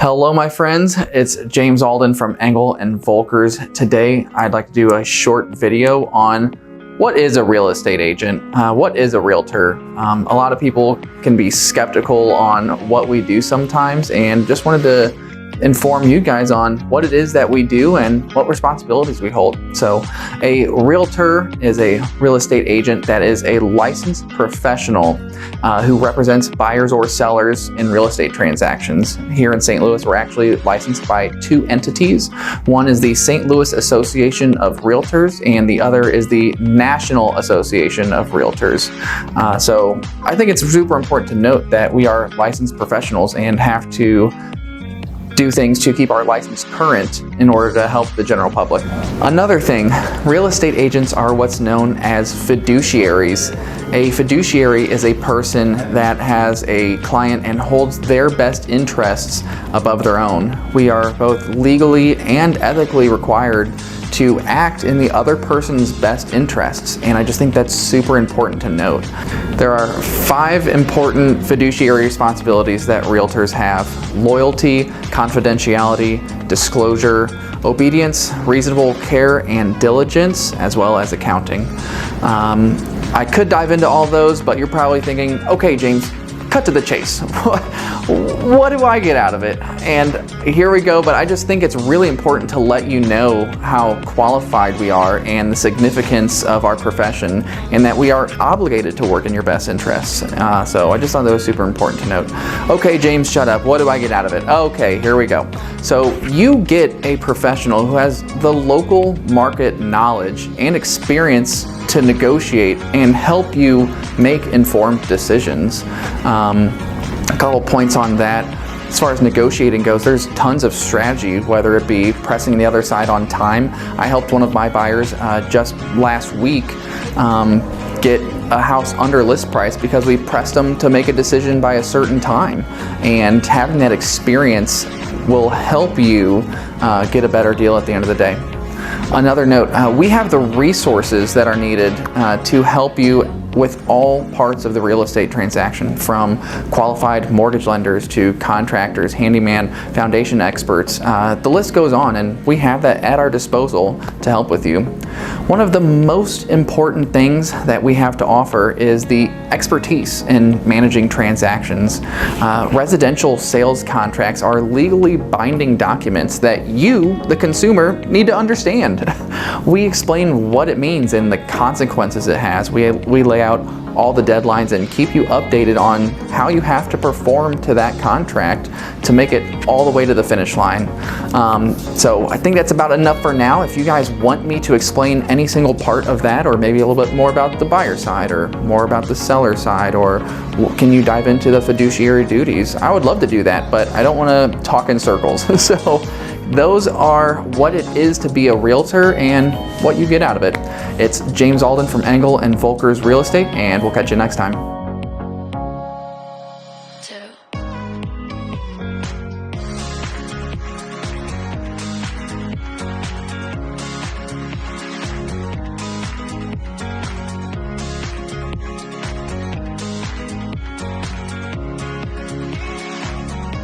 Hello my friends, it's James Alden from Engel and Volkers. Today I'd like to do a short video on what is a real estate agent, what is a realtor. A lot of people can be skeptical on what we do sometimes, and just wanted to inform you guys on what it is that we do and what responsibilities we hold. So a realtor is a real estate agent that is a licensed professional who represents buyers or sellers in real estate transactions. Here in St. Louis, we're actually licensed by two entities. One is the St. Louis Association of Realtors, and the other is the National Association of Realtors. So I think it's super important to note that we are licensed professionals and have to do things to keep our license current in order to help the general public. Another thing, real estate agents are what's known as fiduciaries. A fiduciary is a person that has a client and holds their best interests above their own. We are both legally and ethically required to act in the other person's best interests, and I just think that's super important to note. There are 5 important fiduciary responsibilities that realtors have: loyalty, confidentiality, disclosure, obedience, reasonable care and diligence, as well as accounting. I could dive into all those, but you're probably thinking, okay James, cut to the chase. What do I get out of it? And here we go, but I just think it's really important to let you know how qualified we are and the significance of our profession, and that we are obligated to work in your best interests. So I just thought that was super important to note. Okay, James, shut up. What do I get out of it? Okay, here we go. So you get a professional who has the local market knowledge and experience to negotiate and help you make informed decisions. A couple points on that. As far as negotiating goes, there's tons of strategy, whether it be pressing the other side on time. I helped one of my buyers just last week get a house under list price because we pressed them to make a decision by a certain time. And having that experience will help you get a better deal at the end of the day. Another note, we have the resources that are needed to help you with all parts of the real estate transaction, from qualified mortgage lenders to contractors, handyman, foundation experts. The list goes on, and we have that at our disposal to help with you. One of the most important things that we have to offer is the expertise in managing transactions. Residential sales contracts are legally binding documents that you, the consumer, need to understand. We explain what it means and the consequences it has. We lay out all the deadlines and keep you updated on how you have to perform to that contract to make it all the way to the finish line. So I think that's about enough for now. If you guys want me to explain any single part of that, or maybe a little bit more about the buyer side or more about the seller side, or can you dive into the fiduciary duties, I would love to do that, but I don't want to talk in circles. So those are what it is to be a realtor and what you get out of it. It's James Alden from Engel and Volkers Real Estate, and we'll catch you next time.